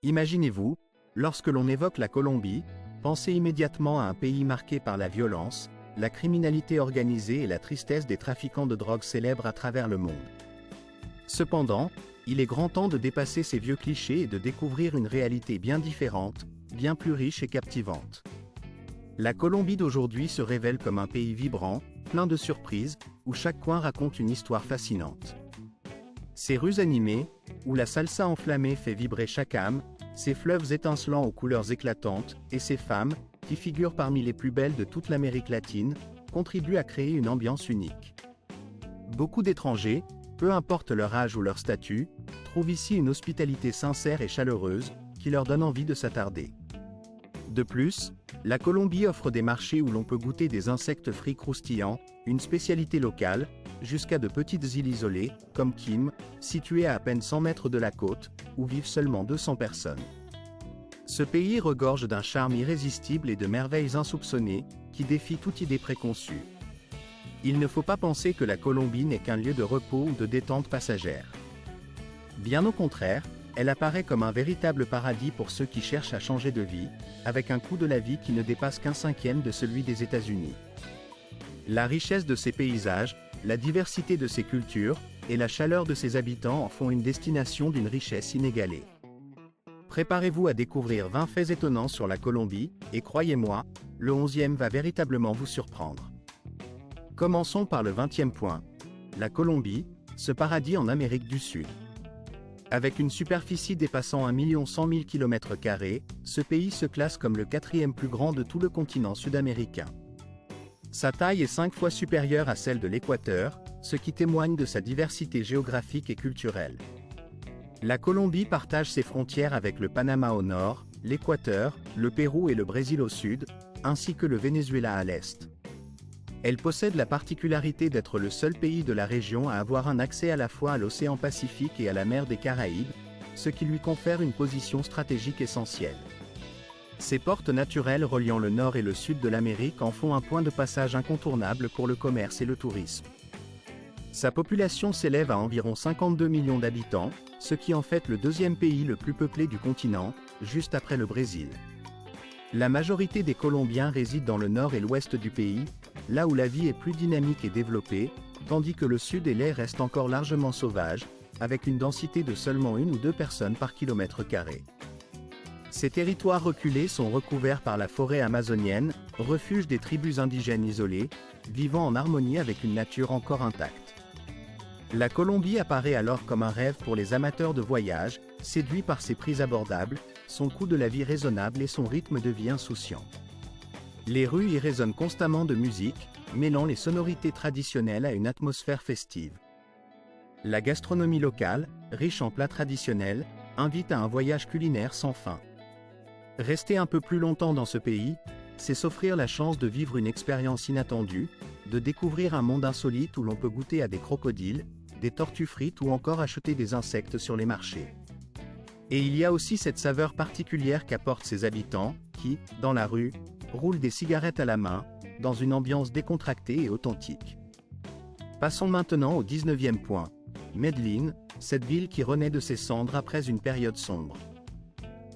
Imaginez-vous, lorsque l'on évoque la Colombie, pensez immédiatement à un pays marqué par la violence, la criminalité organisée et la tristesse des trafiquants de drogue célèbres à travers le monde. Cependant, il est grand temps de dépasser ces vieux clichés et de découvrir une réalité bien différente, bien plus riche et captivante. La Colombie d'aujourd'hui se révèle comme un pays vibrant, plein de surprises, où chaque coin raconte une histoire fascinante. Ses rues animées, où la salsa enflammée fait vibrer chaque âme, ses fleuves étincelants aux couleurs éclatantes, et ses femmes, qui figurent parmi les plus belles de toute l'Amérique latine, contribuent à créer une ambiance unique. Beaucoup d'étrangers, peu importe leur âge ou leur statut, trouvent ici une hospitalité sincère et chaleureuse, qui leur donne envie de s'attarder. De plus, la Colombie offre des marchés où l'on peut goûter des insectes frits croustillants, une spécialité locale, jusqu'à de petites îles isolées, comme Kim, situées à peine 100 mètres de la côte, où vivent seulement 200 personnes. Ce pays regorge d'un charme irrésistible et de merveilles insoupçonnées, qui défient toute idée préconçue. Il ne faut pas penser que la Colombie n'est qu'un lieu de repos ou de détente passagère. Bien au contraire, elle apparaît comme un véritable paradis pour ceux qui cherchent à changer de vie, avec un coût de la vie qui ne dépasse qu'un cinquième de celui des États-Unis. La richesse de ses paysages, la diversité de ses cultures, et la chaleur de ses habitants en font une destination d'une richesse inégalée. Préparez-vous à découvrir 20 faits étonnants sur la Colombie, et croyez-moi, le 11e va véritablement vous surprendre. Commençons par le 20e point. La Colombie, ce paradis en Amérique du Sud. Avec une superficie dépassant 1 100 000 km², ce pays se classe comme le 4e plus grand de tout le continent sud-américain. Sa taille est 5 fois supérieure à celle de l'Équateur, ce qui témoigne de sa diversité géographique et culturelle. La Colombie partage ses frontières avec le Panama au nord, l'Équateur, le Pérou et le Brésil au sud, ainsi que le Venezuela à l'est. Elle possède la particularité d'être le seul pays de la région à avoir un accès à la fois à l'océan Pacifique et à la mer des Caraïbes, ce qui lui confère une position stratégique essentielle. Ses ports naturels reliant le nord et le sud de l'Amérique en font un point de passage incontournable pour le commerce et le tourisme. Sa population s'élève à environ 52 millions d'habitants, ce qui en fait le deuxième pays le plus peuplé du continent, juste après le Brésil. La majorité des Colombiens résident dans le nord et l'ouest du pays, là où la vie est plus dynamique et développée, tandis que le sud et l'est restent encore largement sauvages, avec une densité de seulement 1 ou 2 personnes par km². Ces territoires reculés sont recouverts par la forêt amazonienne, refuge des tribus indigènes isolées, vivant en harmonie avec une nature encore intacte. La Colombie apparaît alors comme un rêve pour les amateurs de voyage, séduits par ses prix abordables, son coût de la vie raisonnable et son rythme de vie insouciant. Les rues y résonnent constamment de musique, mêlant les sonorités traditionnelles à une atmosphère festive. La gastronomie locale, riche en plats traditionnels, invite à un voyage culinaire sans fin. Rester un peu plus longtemps dans ce pays, c'est s'offrir la chance de vivre une expérience inattendue, de découvrir un monde insolite où l'on peut goûter à des crocodiles, des tortues frites ou encore acheter des insectes sur les marchés. Et il y a aussi cette saveur particulière qu'apportent ses habitants, qui, dans la rue, roulent des cigarettes à la main, dans une ambiance décontractée et authentique. Passons maintenant au 19e point. Medellín, cette ville qui renaît de ses cendres après une période sombre.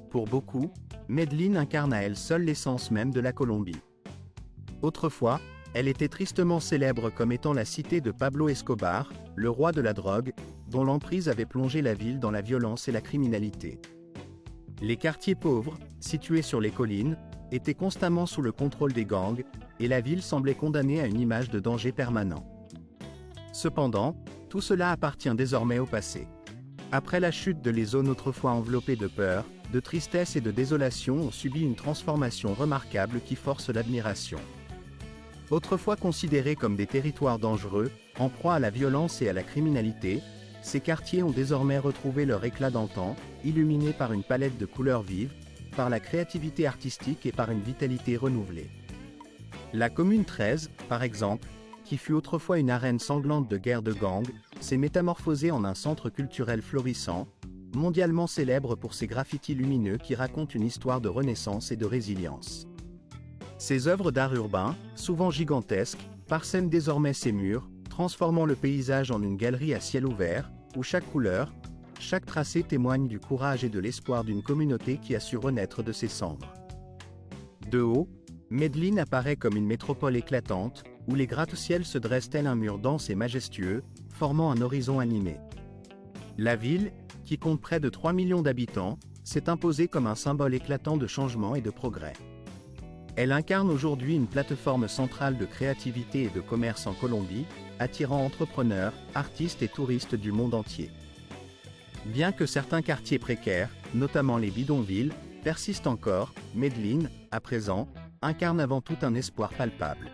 Pour beaucoup, Medellín incarne à elle seule l'essence même de la Colombie. Autrefois, elle était tristement célèbre comme étant la cité de Pablo Escobar, le roi de la drogue, dont l'emprise avait plongé la ville dans la violence et la criminalité. Les quartiers pauvres, situés sur les collines, étaient constamment sous le contrôle des gangs, et la ville semblait condamnée à une image de danger permanent. Cependant, tout cela appartient désormais au passé. Après la chute de les zones autrefois enveloppées de peur, de tristesse et de désolation ont subi une transformation remarquable qui force l'admiration. Autrefois considérés comme des territoires dangereux, en proie à la violence et à la criminalité, ces quartiers ont désormais retrouvé leur éclat d'antan, illuminés par une palette de couleurs vives, par la créativité artistique et par une vitalité renouvelée. La commune 13, par exemple, qui fut autrefois une arène sanglante de guerre de gangs, s'est métamorphosée en un centre culturel florissant, mondialement célèbre pour ses graffitis lumineux qui racontent une histoire de renaissance et de résilience. Ces œuvres d'art urbain, souvent gigantesques, parsèment désormais ses murs, transformant le paysage en une galerie à ciel ouvert, où chaque couleur, chaque tracé témoigne du courage et de l'espoir d'une communauté qui a su renaître de ses cendres. De haut, Medellín apparaît comme une métropole éclatante, où les gratte-ciels se dressent tel un mur dense et majestueux, formant un horizon animé. La ville, qui compte près de 3 millions d'habitants, s'est imposée comme un symbole éclatant de changement et de progrès. Elle incarne aujourd'hui une plateforme centrale de créativité et de commerce en Colombie, attirant entrepreneurs, artistes et touristes du monde entier. Bien que certains quartiers précaires, notamment les bidonvilles, persistent encore, Medellín, à présent, incarne avant tout un espoir palpable.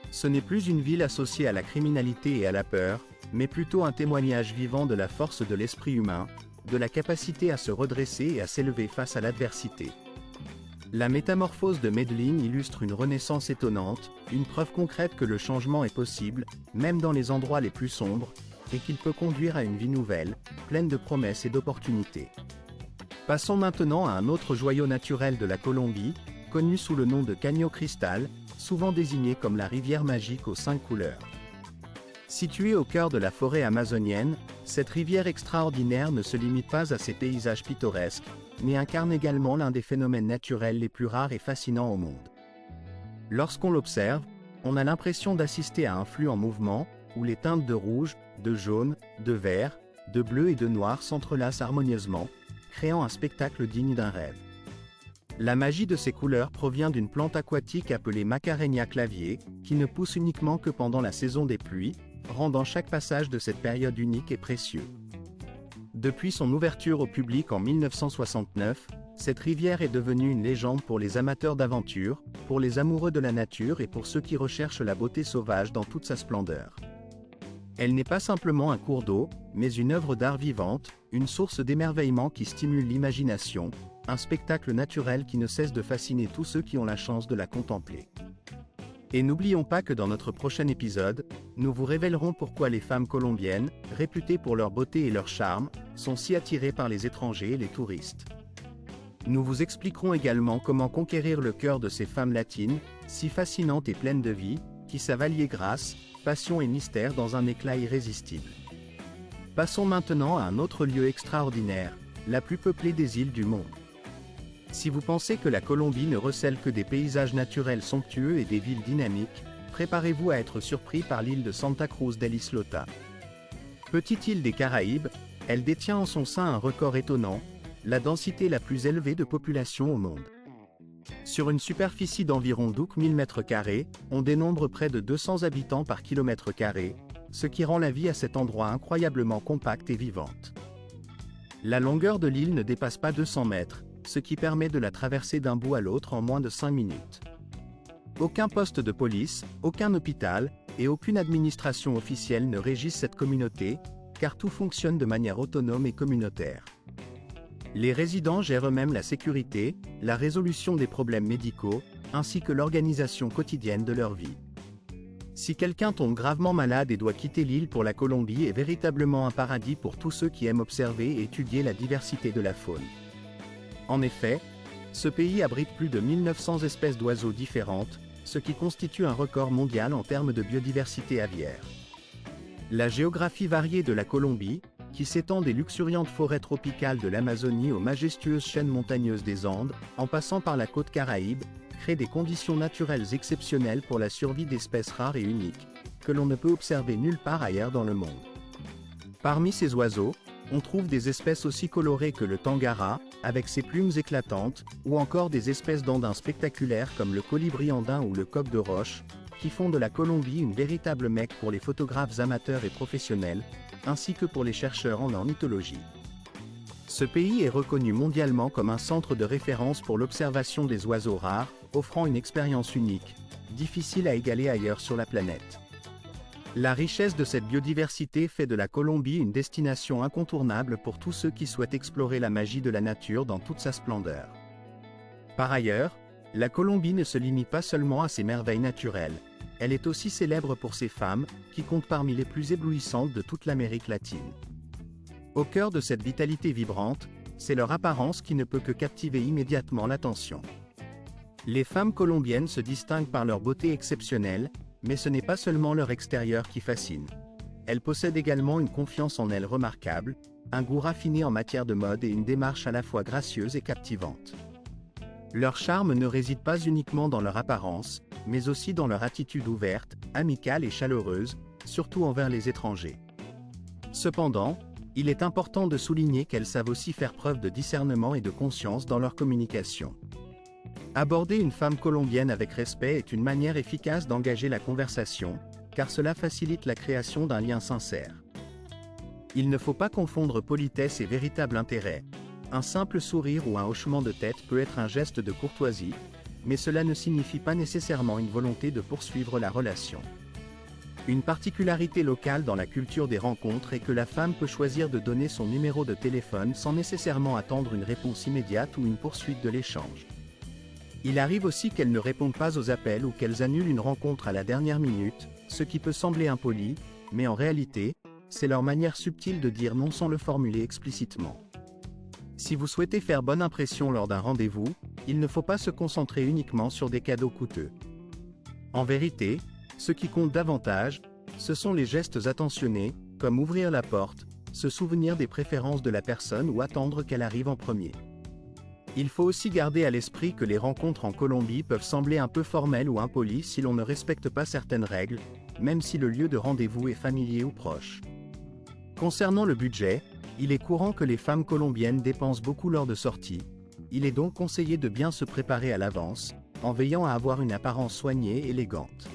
Ce n'est plus une ville associée à la criminalité et à la peur, mais plutôt un témoignage vivant de la force de l'esprit humain, de la capacité à se redresser et à s'élever face à l'adversité. La métamorphose de Medellín illustre une renaissance étonnante, une preuve concrète que le changement est possible, même dans les endroits les plus sombres, et qu'il peut conduire à une vie nouvelle, pleine de promesses et d'opportunités. Passons maintenant à un autre joyau naturel de la Colombie, connu sous le nom de Caño Cristal, souvent désigné comme la rivière magique aux 5 couleurs. Située au cœur de la forêt amazonienne, cette rivière extraordinaire ne se limite pas à ses paysages pittoresques, mais incarne également l'un des phénomènes naturels les plus rares et fascinants au monde. Lorsqu'on l'observe, on a l'impression d'assister à un flux en mouvement, où les teintes de rouge, de jaune, de vert, de bleu et de noir s'entrelacent harmonieusement, créant un spectacle digne d'un rêve. La magie de ces couleurs provient d'une plante aquatique appelée Macarenia clavier, qui ne pousse uniquement que pendant la saison des pluies, rendant chaque passage de cette période unique et précieux. Depuis son ouverture au public en 1969, cette rivière est devenue une légende pour les amateurs d'aventure, pour les amoureux de la nature et pour ceux qui recherchent la beauté sauvage dans toute sa splendeur. Elle n'est pas simplement un cours d'eau, mais une œuvre d'art vivante, une source d'émerveillement qui stimule l'imagination, un spectacle naturel qui ne cesse de fasciner tous ceux qui ont la chance de la contempler. Et n'oublions pas que dans notre prochain épisode, nous vous révélerons pourquoi les femmes colombiennes, réputées pour leur beauté et leur charme, sont si attirées par les étrangers et les touristes. Nous vous expliquerons également comment conquérir le cœur de ces femmes latines, si fascinantes et pleines de vie, qui savent allier grâce, passion et mystère dans un éclat irrésistible. Passons maintenant à un autre lieu extraordinaire, la plus peuplée des îles du monde. Si vous pensez que la Colombie ne recèle que des paysages naturels somptueux et des villes dynamiques, préparez-vous à être surpris par l'île de Santa Cruz del Islota. Petite île des Caraïbes, elle détient en son sein un record étonnant, la densité la plus élevée de population au monde. Sur une superficie d'environ 12 000 m², on dénombre près de 200 habitants par kilomètre carré, ce qui rend la vie à cet endroit incroyablement compacte et vivante. La longueur de l'île ne dépasse pas 200 mètres, ce qui permet de la traverser d'un bout à l'autre en moins de 5 minutes. Aucun poste de police, aucun hôpital, et aucune administration officielle ne régissent cette communauté, car tout fonctionne de manière autonome et communautaire. Les résidents gèrent eux-mêmes la sécurité, la résolution des problèmes médicaux, ainsi que l'organisation quotidienne de leur vie. Si quelqu'un tombe gravement malade et doit quitter l'île pour la Colombie est véritablement un paradis pour tous ceux qui aiment observer et étudier la diversité de la faune. En effet, ce pays abrite plus de 1900 espèces d'oiseaux différentes, ce qui constitue un record mondial en termes de biodiversité aviaire. La géographie variée de la Colombie, qui s'étend des luxuriantes forêts tropicales de l'Amazonie aux majestueuses chaînes montagneuses des Andes, en passant par la côte Caraïbe, crée des conditions naturelles exceptionnelles pour la survie d'espèces rares et uniques, que l'on ne peut observer nulle part ailleurs dans le monde. Parmi ces oiseaux, on trouve des espèces aussi colorées que le tangara, avec ses plumes éclatantes, ou encore des espèces d'andins spectaculaires comme le colibri andin ou le coq de roche, qui font de la Colombie une véritable Mecque pour les photographes amateurs et professionnels, ainsi que pour les chercheurs en ornithologie. Ce pays est reconnu mondialement comme un centre de référence pour l'observation des oiseaux rares, offrant une expérience unique, difficile à égaler ailleurs sur la planète. La richesse de cette biodiversité fait de la Colombie une destination incontournable pour tous ceux qui souhaitent explorer la magie de la nature dans toute sa splendeur. Par ailleurs, la Colombie ne se limite pas seulement à ses merveilles naturelles, elle est aussi célèbre pour ses femmes, qui comptent parmi les plus éblouissantes de toute l'Amérique latine. Au cœur de cette vitalité vibrante, c'est leur apparence qui ne peut que captiver immédiatement l'attention. Les femmes colombiennes se distinguent par leur beauté exceptionnelle, mais ce n'est pas seulement leur extérieur qui fascine. Elles possèdent également une confiance en elles remarquable, un goût raffiné en matière de mode et une démarche à la fois gracieuse et captivante. Leur charme ne réside pas uniquement dans leur apparence, mais aussi dans leur attitude ouverte, amicale et chaleureuse, surtout envers les étrangers. Cependant, il est important de souligner qu'elles savent aussi faire preuve de discernement et de conscience dans leur communication. Aborder une femme colombienne avec respect est une manière efficace d'engager la conversation, car cela facilite la création d'un lien sincère. Il ne faut pas confondre politesse et véritable intérêt. Un simple sourire ou un hochement de tête peut être un geste de courtoisie, mais cela ne signifie pas nécessairement une volonté de poursuivre la relation. Une particularité locale dans la culture des rencontres est que la femme peut choisir de donner son numéro de téléphone sans nécessairement attendre une réponse immédiate ou une poursuite de l'échange. Il arrive aussi qu'elles ne répondent pas aux appels ou qu'elles annulent une rencontre à la dernière minute, ce qui peut sembler impoli, mais en réalité, c'est leur manière subtile de dire non sans le formuler explicitement. Si vous souhaitez faire bonne impression lors d'un rendez-vous, il ne faut pas se concentrer uniquement sur des cadeaux coûteux. En vérité, ce qui compte davantage, ce sont les gestes attentionnés, comme ouvrir la porte, se souvenir des préférences de la personne ou attendre qu'elle arrive en premier. Il faut aussi garder à l'esprit que les rencontres en Colombie peuvent sembler un peu formelles ou impolies si l'on ne respecte pas certaines règles, même si le lieu de rendez-vous est familier ou proche. Concernant le budget, il est courant que les femmes colombiennes dépensent beaucoup lors de sorties. Il est donc conseillé de bien se préparer à l'avance, en veillant à avoir une apparence soignée et élégante.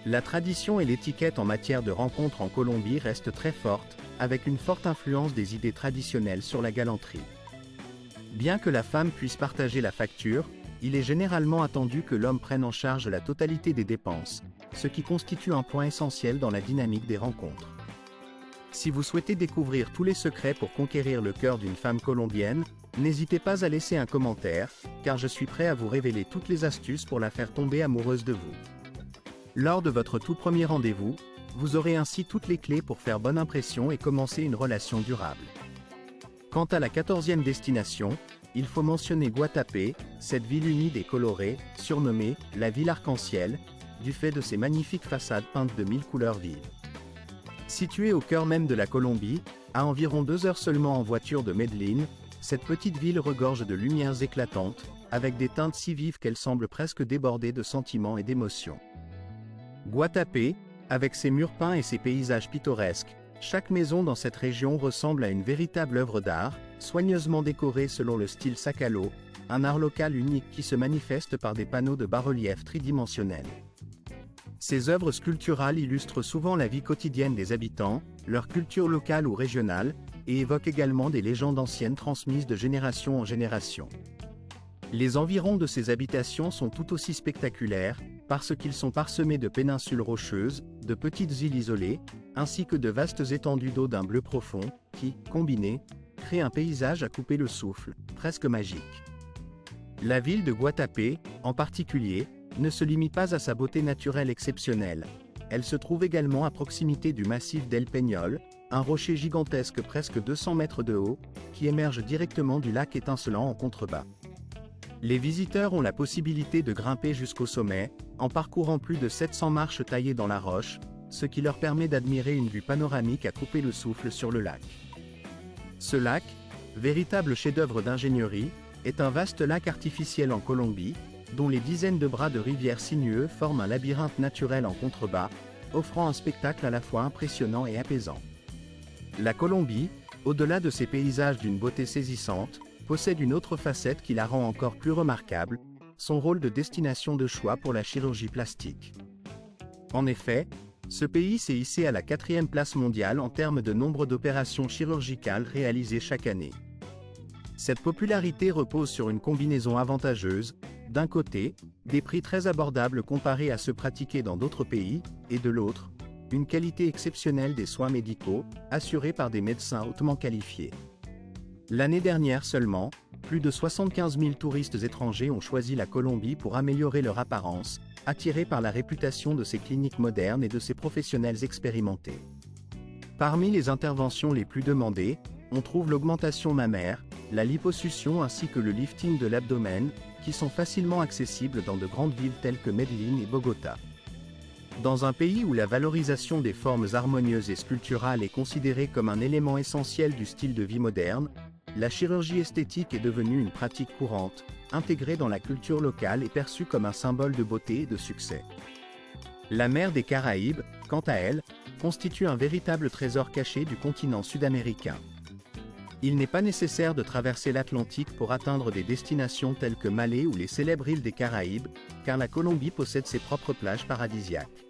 La tradition et l'étiquette en matière de rencontres en Colombie restent très fortes, avec une forte influence des idées traditionnelles sur la galanterie. Bien que la femme puisse partager la facture, il est généralement attendu que l'homme prenne en charge la totalité des dépenses, ce qui constitue un point essentiel dans la dynamique des rencontres. Si vous souhaitez découvrir tous les secrets pour conquérir le cœur d'une femme colombienne, n'hésitez pas à laisser un commentaire, car je suis prêt à vous révéler toutes les astuces pour la faire tomber amoureuse de vous. Lors de votre tout premier rendez-vous, vous aurez ainsi toutes les clés pour faire bonne impression et commencer une relation durable. Quant à la 14e destination, il faut mentionner Guatapé, cette ville humide et colorée, surnommée « la ville arc-en-ciel », du fait de ses magnifiques façades peintes de 1000 couleurs vives. Située au cœur même de la Colombie, à environ 2 heures seulement en voiture de Medellín, cette petite ville regorge de lumières éclatantes, avec des teintes si vives qu'elles semblent presque déborder de sentiments et d'émotions. Guatapé, avec ses murs peints et ses paysages pittoresques, chaque maison dans cette région ressemble à une véritable œuvre d'art, soigneusement décorée selon le style sakalo, un art local unique qui se manifeste par des panneaux de bas-relief tridimensionnels. Ces œuvres sculpturales illustrent souvent la vie quotidienne des habitants, leur culture locale ou régionale, et évoquent également des légendes anciennes transmises de génération en génération. Les environs de ces habitations sont tout aussi spectaculaires, parce qu'ils sont parsemés de péninsules rocheuses, de petites îles isolées, ainsi que de vastes étendues d'eau d'un bleu profond, qui, combinés, créent un paysage à couper le souffle, presque magique. La ville de Guatapé, en particulier, ne se limite pas à sa beauté naturelle exceptionnelle. Elle se trouve également à proximité du massif d'El Peñol, un rocher gigantesque presque 200 mètres de haut, qui émerge directement du lac étincelant en contrebas. Les visiteurs ont la possibilité de grimper jusqu'au sommet, en parcourant plus de 700 marches taillées dans la roche, ce qui leur permet d'admirer une vue panoramique à couper le souffle sur le lac. Ce lac, véritable chef-d'œuvre d'ingénierie, est un vaste lac artificiel en Colombie, dont les dizaines de bras de rivière sinueux forment un labyrinthe naturel en contrebas, offrant un spectacle à la fois impressionnant et apaisant. La Colombie, au-delà de ses paysages d'une beauté saisissante, possède une autre facette qui la rend encore plus remarquable, son rôle de destination de choix pour la chirurgie plastique. En effet, ce pays s'est hissé à la 4e place mondiale en termes de nombre d'opérations chirurgicales réalisées chaque année. Cette popularité repose sur une combinaison avantageuse, d'un côté, des prix très abordables comparés à ceux pratiqués dans d'autres pays, et de l'autre, une qualité exceptionnelle des soins médicaux, assurés par des médecins hautement qualifiés. L'année dernière seulement, plus de 75 000 touristes étrangers ont choisi la Colombie pour améliorer leur apparence, attirés par la réputation de ses cliniques modernes et de ses professionnels expérimentés. Parmi les interventions les plus demandées, on trouve l'augmentation mammaire, la liposuction ainsi que le lifting de l'abdomen, qui sont facilement accessibles dans de grandes villes telles que Medellín et Bogota. Dans un pays où la valorisation des formes harmonieuses et sculpturales est considérée comme un élément essentiel du style de vie moderne, la chirurgie esthétique est devenue une pratique courante, intégrée dans la culture locale et perçue comme un symbole de beauté et de succès. La mer des Caraïbes, quant à elle, constitue un véritable trésor caché du continent sud-américain. Il n'est pas nécessaire de traverser l'Atlantique pour atteindre des destinations telles que Malé ou les célèbres îles des Caraïbes, car la Colombie possède ses propres plages paradisiaques.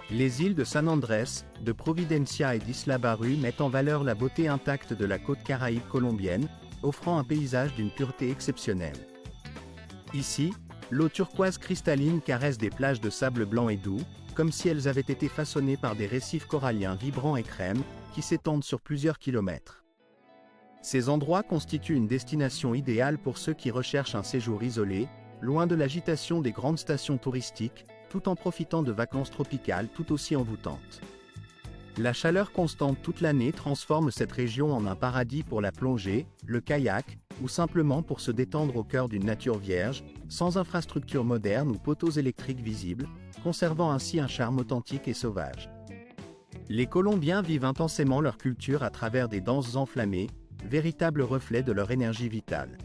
Les îles de San Andrés, de Providencia et d'Isla Barú mettent en valeur la beauté intacte de la côte caraïbe colombienne, offrant un paysage d'une pureté exceptionnelle. Ici, l'eau turquoise cristalline caresse des plages de sable blanc et doux, comme si elles avaient été façonnées par des récifs coralliens vibrants et crème, qui s'étendent sur plusieurs kilomètres. Ces endroits constituent une destination idéale pour ceux qui recherchent un séjour isolé, loin de l'agitation des grandes stations touristiques, tout en profitant de vacances tropicales tout aussi envoûtantes. La chaleur constante toute l'année transforme cette région en un paradis pour la plongée, le kayak, ou simplement pour se détendre au cœur d'une nature vierge, sans infrastructures modernes ou poteaux électriques visibles, conservant ainsi un charme authentique et sauvage. Les Colombiens vivent intensément leur culture à travers des danses enflammées, véritables reflets de leur énergie vitale.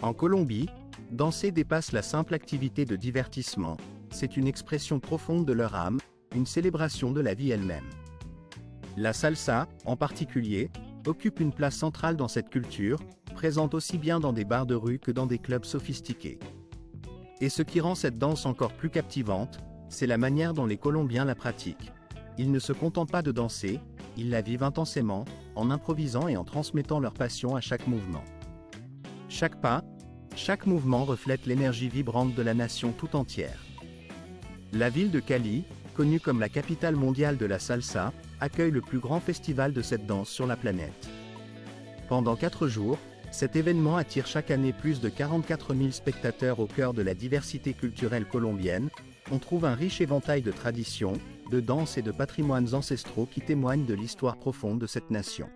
En Colombie, danser dépasse la simple activité de divertissement, c'est une expression profonde de leur âme, une célébration de la vie elle-même. La salsa, en particulier, occupe une place centrale dans cette culture, présente aussi bien dans des bars de rue que dans des clubs sophistiqués. Et ce qui rend cette danse encore plus captivante, c'est la manière dont les Colombiens la pratiquent. Ils ne se contentent pas de danser, ils la vivent intensément, en improvisant et en transmettant leur passion à chaque mouvement. Chaque pas, chaque mouvement reflète l'énergie vibrante de la nation tout entière. La ville de Cali, connue comme la capitale mondiale de la salsa, accueille le plus grand festival de cette danse sur la planète. Pendant 4 jours, cet événement attire chaque année plus de 44 000 spectateurs au cœur de la diversité culturelle colombienne. On trouve un riche éventail de traditions, de danses et de patrimoines ancestraux qui témoignent de l'histoire profonde de cette nation.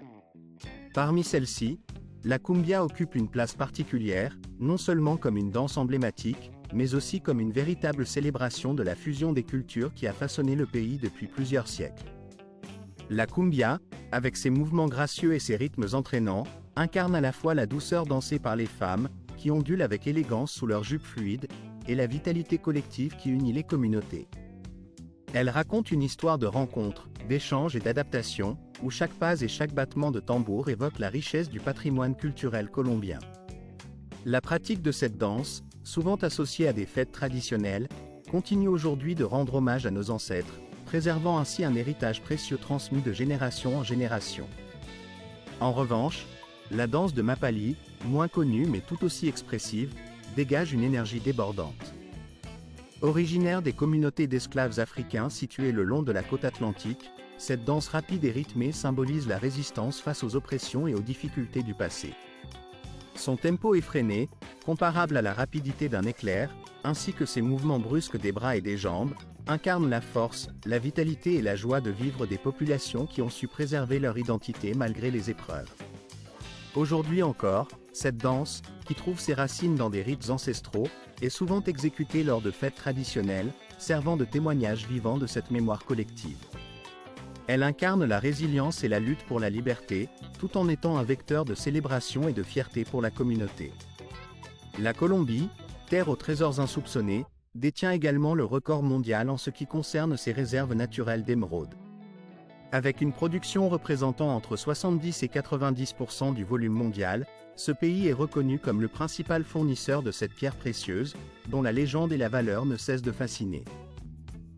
Parmi celles-ci, la cumbia occupe une place particulière, non seulement comme une danse emblématique, mais aussi comme une véritable célébration de la fusion des cultures qui a façonné le pays depuis plusieurs siècles. La cumbia, avec ses mouvements gracieux et ses rythmes entraînants, incarne à la fois la douceur dansée par les femmes, qui ondulent avec élégance sous leurs jupes fluides, et la vitalité collective qui unit les communautés. Elle raconte une histoire de rencontres, d'échanges et d'adaptation, où chaque pas et chaque battement de tambour évoque la richesse du patrimoine culturel colombien. La pratique de cette danse, souvent associée à des fêtes traditionnelles, continue aujourd'hui de rendre hommage à nos ancêtres, préservant ainsi un héritage précieux transmis de génération en génération. En revanche, la danse de Mapali, moins connue mais tout aussi expressive, dégage une énergie débordante. Originaire des communautés d'esclaves africains situées le long de la côte atlantique, cette danse rapide et rythmée symbolise la résistance face aux oppressions et aux difficultés du passé. Son tempo effréné, comparable à la rapidité d'un éclair, ainsi que ses mouvements brusques des bras et des jambes, incarnent la force, la vitalité et la joie de vivre des populations qui ont su préserver leur identité malgré les épreuves. Aujourd'hui encore, cette danse, qui trouve ses racines dans des rites ancestraux, est souvent exécutée lors de fêtes traditionnelles, servant de témoignage vivant de cette mémoire collective. Elle incarne la résilience et la lutte pour la liberté, tout en étant un vecteur de célébration et de fierté pour la communauté. La Colombie, terre aux trésors insoupçonnés, détient également le record mondial en ce qui concerne ses réserves naturelles d'émeraude. Avec une production représentant entre 70 et 90% du volume mondial, ce pays est reconnu comme le principal fournisseur de cette pierre précieuse, dont la légende et la valeur ne cessent de fasciner.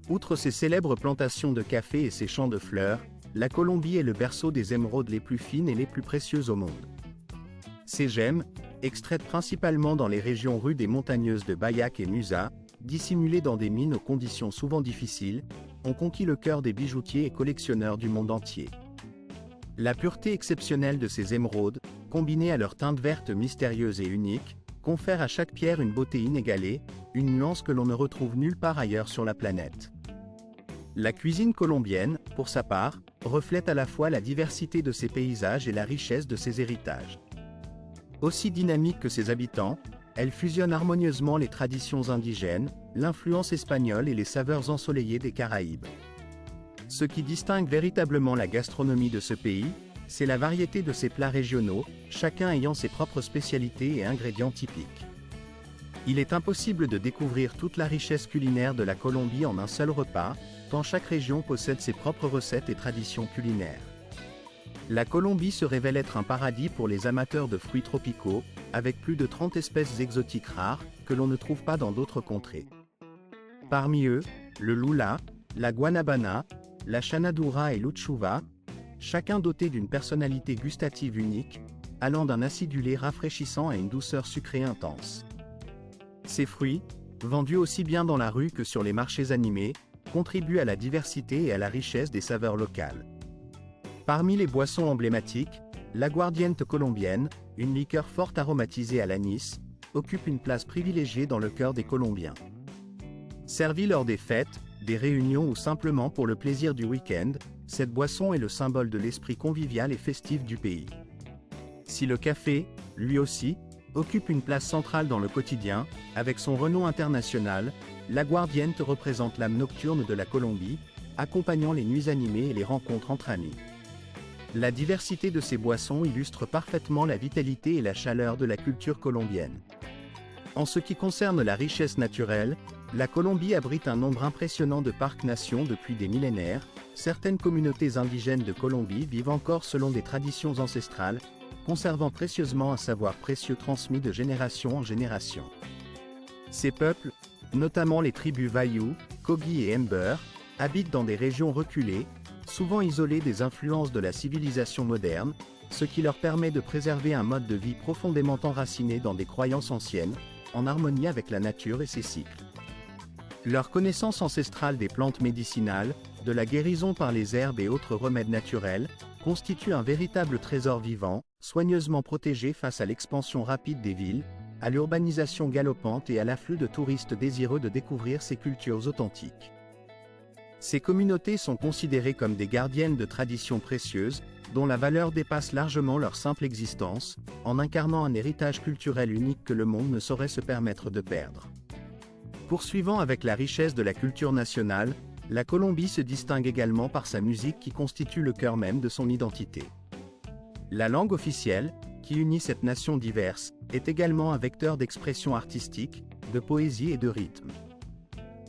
Outre ses célèbres plantations de café et ses champs de fleurs, la Colombie est le berceau des émeraudes les plus fines et les plus précieuses au monde. Ces gemmes, extraites principalement dans les régions rudes et montagneuses de Bayac et Musa, dissimulées dans des mines aux conditions souvent difficiles, ont conquis le cœur des bijoutiers et collectionneurs du monde entier. La pureté exceptionnelle de ces émeraudes, combinée à leur teinte verte mystérieuse et unique, confère à chaque pierre une beauté inégalée, une nuance que l'on ne retrouve nulle part ailleurs sur la planète. La cuisine colombienne, pour sa part, reflète à la fois la diversité de ses paysages et la richesse de ses héritages. Aussi dynamique que ses habitants, Elle fusionne harmonieusement les traditions indigènes, l'influence espagnole et les saveurs ensoleillées des Caraïbes. Ce qui distingue véritablement la gastronomie de ce pays, c'est la variété de ses plats régionaux, chacun ayant ses propres spécialités et ingrédients typiques. Il est impossible de découvrir toute la richesse culinaire de la Colombie en un seul repas, tant chaque région possède ses propres recettes et traditions culinaires. La Colombie se révèle être un paradis pour les amateurs de fruits tropicaux, avec plus de 30 espèces exotiques rares, que l'on ne trouve pas dans d'autres contrées. Parmi eux, le lula, la guanabana, la chanadura et l'uchuva, chacun doté d'une personnalité gustative unique, allant d'un acidulé rafraîchissant à une douceur sucrée intense. Ces fruits, vendus aussi bien dans la rue que sur les marchés animés, contribuent à la diversité et à la richesse des saveurs locales. Parmi les boissons emblématiques, l'aguardiente colombienne, une liqueur forte aromatisée à l'anis, occupe une place privilégiée dans le cœur des Colombiens. Servie lors des fêtes, des réunions ou simplement pour le plaisir du week-end, cette boisson est le symbole de l'esprit convivial et festif du pays. Si le café, lui aussi, occupe une place centrale dans le quotidien, avec son renom international, l'aguardiente représente l'âme nocturne de la Colombie, accompagnant les nuits animées et les rencontres entre amis. La diversité de ces boissons illustre parfaitement la vitalité et la chaleur de la culture colombienne. En ce qui concerne la richesse naturelle, la Colombie abrite un nombre impressionnant de parcs-nations depuis des millénaires. Certaines communautés indigènes de Colombie vivent encore selon des traditions ancestrales, conservant précieusement un savoir précieux transmis de génération en génération. Ces peuples, notamment les tribus Wayuu, Kogi et Ember, habitent dans des régions reculées, souvent isolées des influences de la civilisation moderne, ce qui leur permet de préserver un mode de vie profondément enraciné dans des croyances anciennes, en harmonie avec la nature et ses cycles. Leur connaissance ancestrale des plantes médicinales, de la guérison par les herbes et autres remèdes naturels, constitue un véritable trésor vivant, soigneusement protégé face à l'expansion rapide des villes, à l'urbanisation galopante et à l'afflux de touristes désireux de découvrir ces cultures authentiques. Ces communautés sont considérées comme des gardiennes de traditions précieuses, dont la valeur dépasse largement leur simple existence, en incarnant un héritage culturel unique que le monde ne saurait se permettre de perdre. Poursuivant avec la richesse de la culture nationale, la Colombie se distingue également par sa musique qui constitue le cœur même de son identité. La langue officielle, qui unit cette nation diverse, est également un vecteur d'expression artistique, de poésie et de rythme.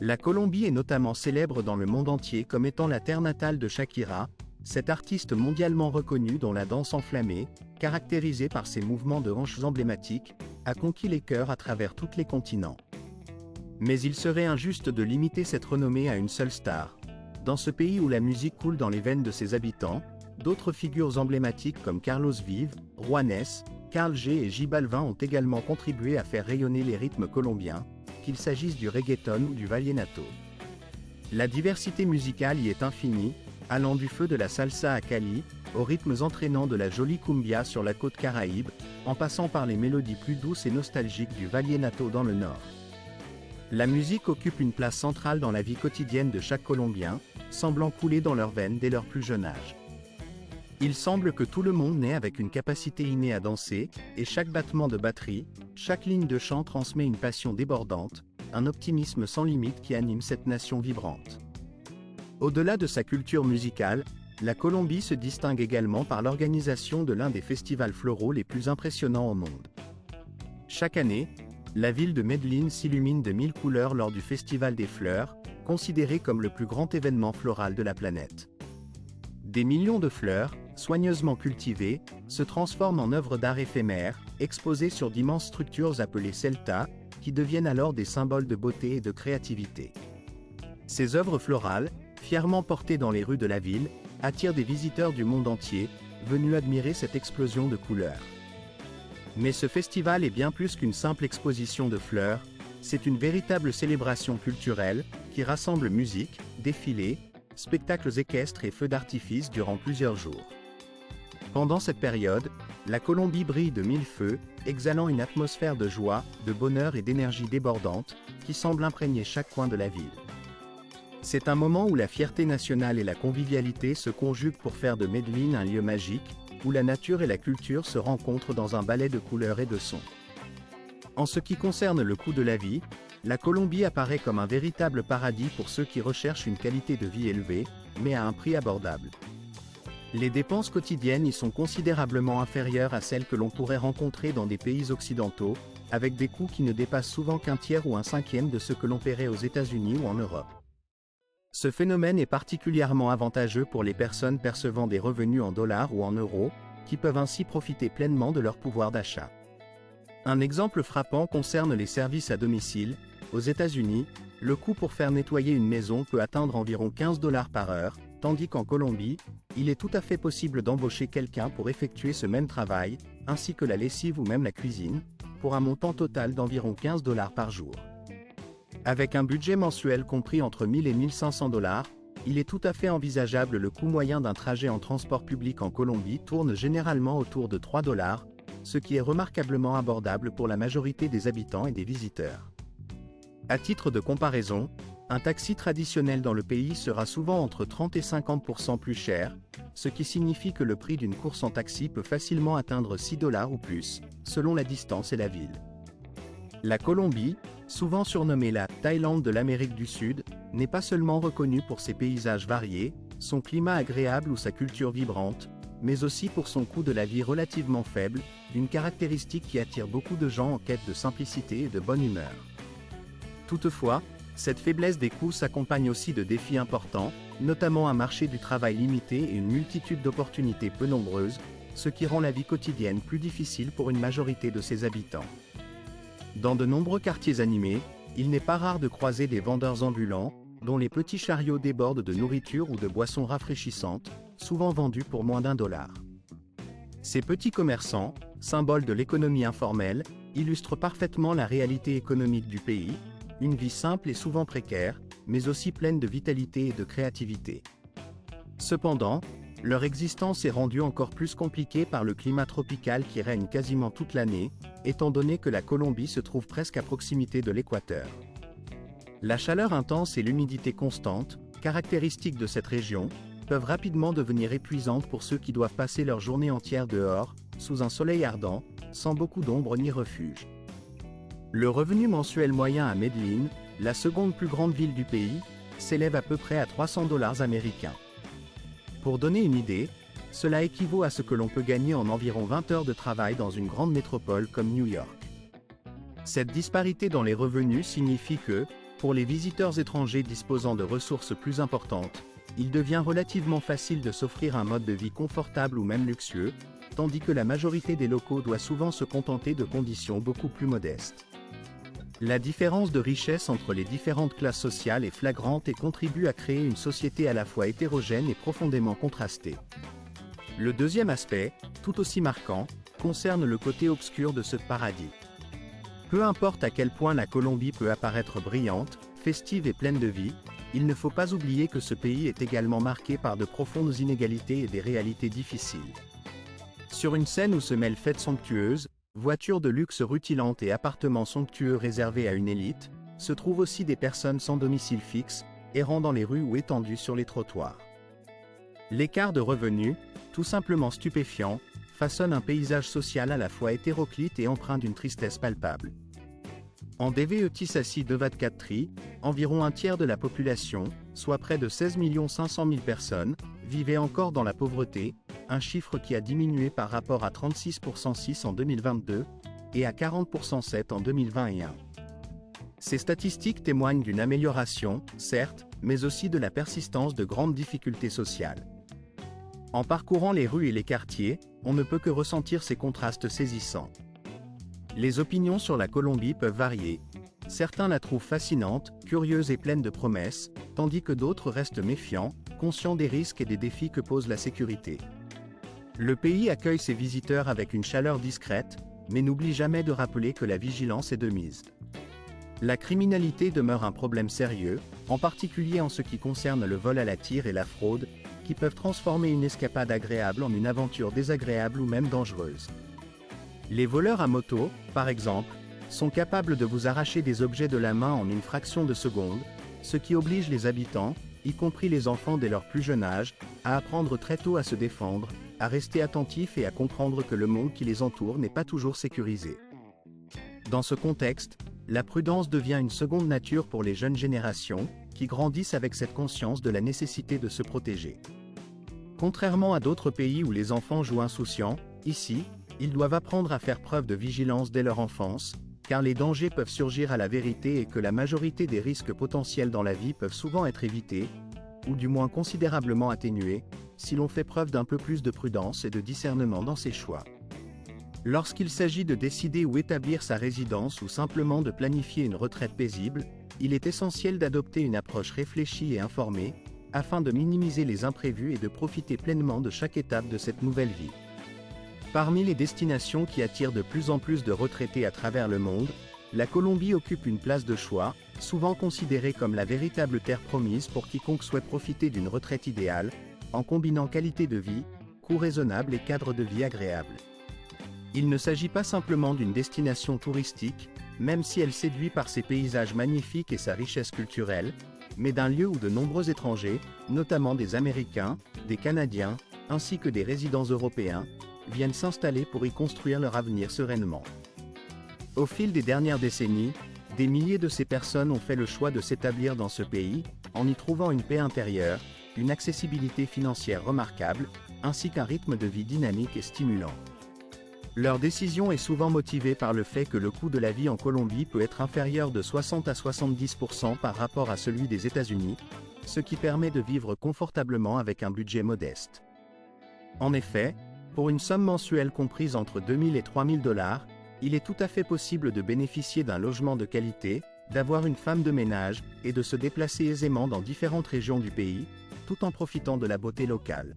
La Colombie est notamment célèbre dans le monde entier comme étant la terre natale de Shakira, cette artiste mondialement reconnue dont la danse enflammée, caractérisée par ses mouvements de hanches emblématiques, a conquis les cœurs à travers tous les continents. Mais il serait injuste de limiter cette renommée à une seule star. Dans ce pays où la musique coule dans les veines de ses habitants, d'autres figures emblématiques comme Carlos Vives, Juanes, Karol G et J Balvin ont également contribué à faire rayonner les rythmes colombiens, qu'il s'agisse du reggaeton ou du vallenato. La diversité musicale y est infinie, allant du feu de la salsa à Cali, aux rythmes entraînants de la jolie cumbia sur la côte Caraïbe, en passant par les mélodies plus douces et nostalgiques du vallenato dans le nord. La musique occupe une place centrale dans la vie quotidienne de chaque Colombien, semblant couler dans leurs veines dès leur plus jeune âge. Il semble que tout le monde naît avec une capacité innée à danser, et chaque battement de batterie, chaque ligne de chant transmet une passion débordante, un optimisme sans limite qui anime cette nation vibrante. Au-delà de sa culture musicale, la Colombie se distingue également par l'organisation de l'un des festivals floraux les plus impressionnants au monde. Chaque année, la ville de Medellín s'illumine de 1000 couleurs lors du Festival des Fleurs, considéré comme le plus grand événement floral de la planète. Des millions de fleurs, soigneusement cultivées, se transforment en œuvres d'art éphémères, exposées sur d'immenses structures appelées celtas, qui deviennent alors des symboles de beauté et de créativité. Ces œuvres florales, fièrement portées dans les rues de la ville, attirent des visiteurs du monde entier, venus admirer cette explosion de couleurs. Mais ce festival est bien plus qu'une simple exposition de fleurs, c'est une véritable célébration culturelle, qui rassemble musique, défilés, spectacles équestres et feux d'artifice durant plusieurs jours. Pendant cette période, la Colombie brille de mille feux, exhalant une atmosphère de joie, de bonheur et d'énergie débordante, qui semble imprégner chaque coin de la ville. C'est un moment où la fierté nationale et la convivialité se conjuguent pour faire de Medellín un lieu magique, où la nature et la culture se rencontrent dans un ballet de couleurs et de sons. En ce qui concerne le coût de la vie, la Colombie apparaît comme un véritable paradis pour ceux qui recherchent une qualité de vie élevée, mais à un prix abordable. Les dépenses quotidiennes y sont considérablement inférieures à celles que l'on pourrait rencontrer dans des pays occidentaux, avec des coûts qui ne dépassent souvent qu'un tiers ou un cinquième de ce que l'on paierait aux États-Unis ou en Europe. Ce phénomène est particulièrement avantageux pour les personnes percevant des revenus en dollars ou en euros, qui peuvent ainsi profiter pleinement de leur pouvoir d'achat. Un exemple frappant concerne les services à domicile. Aux États-Unis, le coût pour faire nettoyer une maison peut atteindre environ 15 $ par heure, tandis qu'en Colombie, il est tout à fait possible d'embaucher quelqu'un pour effectuer ce même travail, ainsi que la lessive ou même la cuisine, pour un montant total d'environ 15 $ par jour. Avec un budget mensuel compris entre 1 000 et 1 500 $, il est tout à fait envisageable. Le coût moyen d'un trajet en transport public en Colombie tourne généralement autour de 3 $, ce qui est remarquablement abordable pour la majorité des habitants et des visiteurs. À titre de comparaison, un taxi traditionnel dans le pays sera souvent entre 30 et 50% plus cher, ce qui signifie que le prix d'une course en taxi peut facilement atteindre 6 $ ou plus, selon la distance et la ville. La Colombie, souvent surnommée la Thaïlande de l'Amérique du Sud, n'est pas seulement reconnue pour ses paysages variés, son climat agréable ou sa culture vibrante, mais aussi pour son coût de la vie relativement faible, une caractéristique qui attire beaucoup de gens en quête de simplicité et de bonne humeur. Toutefois, cette faiblesse des coûts s'accompagne aussi de défis importants, notamment un marché du travail limité et une multitude d'opportunités peu nombreuses, ce qui rend la vie quotidienne plus difficile pour une majorité de ses habitants. Dans de nombreux quartiers animés, il n'est pas rare de croiser des vendeurs ambulants, dont les petits chariots débordent de nourriture ou de boissons rafraîchissantes, souvent vendues pour moins d'1 $. Ces petits commerçants, symboles de l'économie informelle, illustrent parfaitement la réalité économique du pays, une vie simple et souvent précaire, mais aussi pleine de vitalité et de créativité. Cependant, leur existence est rendue encore plus compliquée par le climat tropical qui règne quasiment toute l'année, étant donné que la Colombie se trouve presque à proximité de l'équateur. La chaleur intense et l'humidité constante, caractéristiques de cette région, peuvent rapidement devenir épuisantes pour ceux qui doivent passer leur journée entière dehors, sous un soleil ardent, sans beaucoup d'ombre ni refuge. Le revenu mensuel moyen à Medellín, la seconde plus grande ville du pays, s'élève à peu près à 300 $ américains. Pour donner une idée, cela équivaut à ce que l'on peut gagner en environ 20 heures de travail dans une grande métropole comme New York. Cette disparité dans les revenus signifie que, pour les visiteurs étrangers disposant de ressources plus importantes, il devient relativement facile de s'offrir un mode de vie confortable ou même luxueux, tandis que la majorité des locaux doit souvent se contenter de conditions beaucoup plus modestes. La différence de richesse entre les différentes classes sociales est flagrante et contribue à créer une société à la fois hétérogène et profondément contrastée. Le deuxième aspect, tout aussi marquant, concerne le côté obscur de ce paradis. Peu importe à quel point la Colombie peut apparaître brillante, festive et pleine de vie, il ne faut pas oublier que ce pays est également marqué par de profondes inégalités et des réalités difficiles. Sur une scène où se mêlent fêtes somptueuses, voitures de luxe rutilantes et appartements somptueux réservés à une élite, se trouvent aussi des personnes sans domicile fixe, errant dans les rues ou étendues sur les trottoirs. L'écart de revenus, tout simplement stupéfiant, façonne un paysage social à la fois hétéroclite et empreint d'une tristesse palpable. En DVET-SACI 224 environ un tiers de la population, soit près de 16 500 000 personnes, vivait encore dans la pauvreté, un chiffre qui a diminué par rapport à 36% en 2022 et à 40% en 2021. Ces statistiques témoignent d'une amélioration, certes, mais aussi de la persistance de grandes difficultés sociales. En parcourant les rues et les quartiers, on ne peut que ressentir ces contrastes saisissants. Les opinions sur la Colombie peuvent varier. Certains la trouvent fascinante, curieuse et pleine de promesses, tandis que d'autres restent méfiants, conscients des risques et des défis que pose la sécurité. Le pays accueille ses visiteurs avec une chaleur discrète, mais n'oublie jamais de rappeler que la vigilance est de mise. La criminalité demeure un problème sérieux, en particulier en ce qui concerne le vol à la tire et la fraude, qui peuvent transformer une escapade agréable en une aventure désagréable ou même dangereuse. Les voleurs à moto, par exemple, sont capables de vous arracher des objets de la main en une fraction de seconde, ce qui oblige les habitants, y compris les enfants dès leur plus jeune âge, à apprendre très tôt à se défendre, à rester attentifs et à comprendre que le monde qui les entoure n'est pas toujours sécurisé. Dans ce contexte, la prudence devient une seconde nature pour les jeunes générations, qui grandissent avec cette conscience de la nécessité de se protéger. Contrairement à d'autres pays où les enfants jouent insouciants, ici, ils doivent apprendre à faire preuve de vigilance dès leur enfance, car les dangers peuvent surgir à la vérité et que la majorité des risques potentiels dans la vie peuvent souvent être évités, ou du moins considérablement atténués, si l'on fait preuve d'un peu plus de prudence et de discernement dans ses choix. Lorsqu'il s'agit de décider où établir sa résidence ou simplement de planifier une retraite paisible, il est essentiel d'adopter une approche réfléchie et informée, afin de minimiser les imprévus et de profiter pleinement de chaque étape de cette nouvelle vie. Parmi les destinations qui attirent de plus en plus de retraités à travers le monde, la Colombie occupe une place de choix, souvent considérée comme la véritable terre promise pour quiconque souhaite profiter d'une retraite idéale, en combinant qualité de vie, coût raisonnable et cadre de vie agréable. Il ne s'agit pas simplement d'une destination touristique, même si elle séduit par ses paysages magnifiques et sa richesse culturelle, mais d'un lieu où de nombreux étrangers, notamment des Américains, des Canadiens, ainsi que des résidents européens, viennent s'installer pour y construire leur avenir sereinement. Au fil des dernières décennies, des milliers de ces personnes ont fait le choix de s'établir dans ce pays, en y trouvant une paix intérieure, une accessibilité financière remarquable, ainsi qu'un rythme de vie dynamique et stimulant. Leur décision est souvent motivée par le fait que le coût de la vie en Colombie peut être inférieur de 60 à 70% par rapport à celui des États-Unis, ce qui permet de vivre confortablement avec un budget modeste. En effet, pour une somme mensuelle comprise entre 2 000 et 3 000 $, il est tout à fait possible de bénéficier d'un logement de qualité, d'avoir une femme de ménage, et de se déplacer aisément dans différentes régions du pays, tout en profitant de la beauté locale.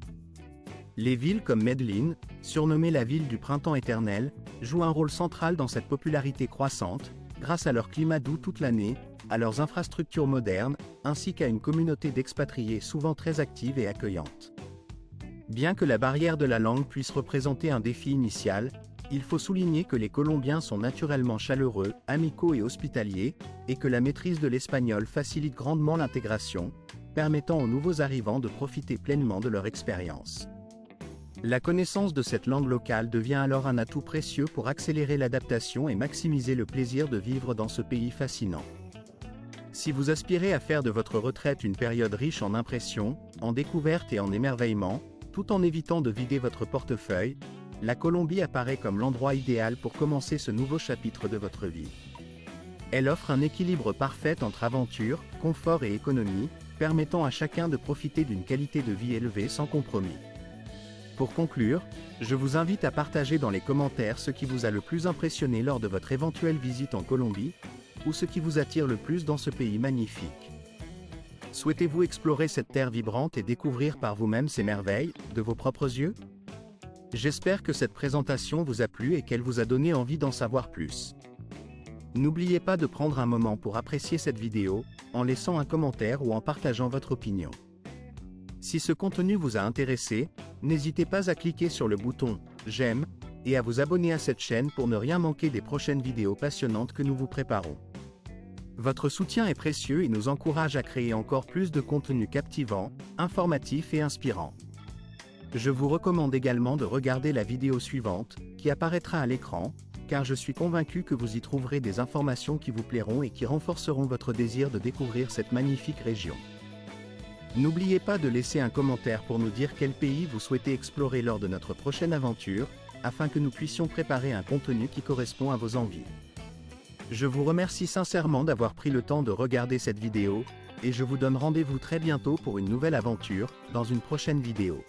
Les villes comme Medellín, surnommée la ville du printemps éternel, jouent un rôle central dans cette popularité croissante, grâce à leur climat doux toute l'année, à leurs infrastructures modernes, ainsi qu'à une communauté d'expatriés souvent très active et accueillante. Bien que la barrière de la langue puisse représenter un défi initial, il faut souligner que les Colombiens sont naturellement chaleureux, amicaux et hospitaliers, et que la maîtrise de l'espagnol facilite grandement l'intégration, permettant aux nouveaux arrivants de profiter pleinement de leur expérience. La connaissance de cette langue locale devient alors un atout précieux pour accélérer l'adaptation et maximiser le plaisir de vivre dans ce pays fascinant. Si vous aspirez à faire de votre retraite une période riche en impressions, en découvertes et en émerveillements, tout en évitant de vider votre portefeuille, la Colombie apparaît comme l'endroit idéal pour commencer ce nouveau chapitre de votre vie. Elle offre un équilibre parfait entre aventure, confort et économie, permettant à chacun de profiter d'une qualité de vie élevée sans compromis. Pour conclure, je vous invite à partager dans les commentaires ce qui vous a le plus impressionné lors de votre éventuelle visite en Colombie, ou ce qui vous attire le plus dans ce pays magnifique. Souhaitez-vous explorer cette terre vibrante et découvrir par vous-même ces merveilles, de vos propres yeux? J'espère que cette présentation vous a plu et qu'elle vous a donné envie d'en savoir plus. N'oubliez pas de prendre un moment pour apprécier cette vidéo, en laissant un commentaire ou en partageant votre opinion. Si ce contenu vous a intéressé, n'hésitez pas à cliquer sur le bouton « J'aime » et à vous abonner à cette chaîne pour ne rien manquer des prochaines vidéos passionnantes que nous vous préparons. Votre soutien est précieux et nous encourage à créer encore plus de contenu captivant, informatif et inspirant. Je vous recommande également de regarder la vidéo suivante, qui apparaîtra à l'écran, car je suis convaincu que vous y trouverez des informations qui vous plairont et qui renforceront votre désir de découvrir cette magnifique région. N'oubliez pas de laisser un commentaire pour nous dire quel pays vous souhaitez explorer lors de notre prochaine aventure, afin que nous puissions préparer un contenu qui correspond à vos envies. Je vous remercie sincèrement d'avoir pris le temps de regarder cette vidéo, et je vous donne rendez-vous très bientôt pour une nouvelle aventure, dans une prochaine vidéo.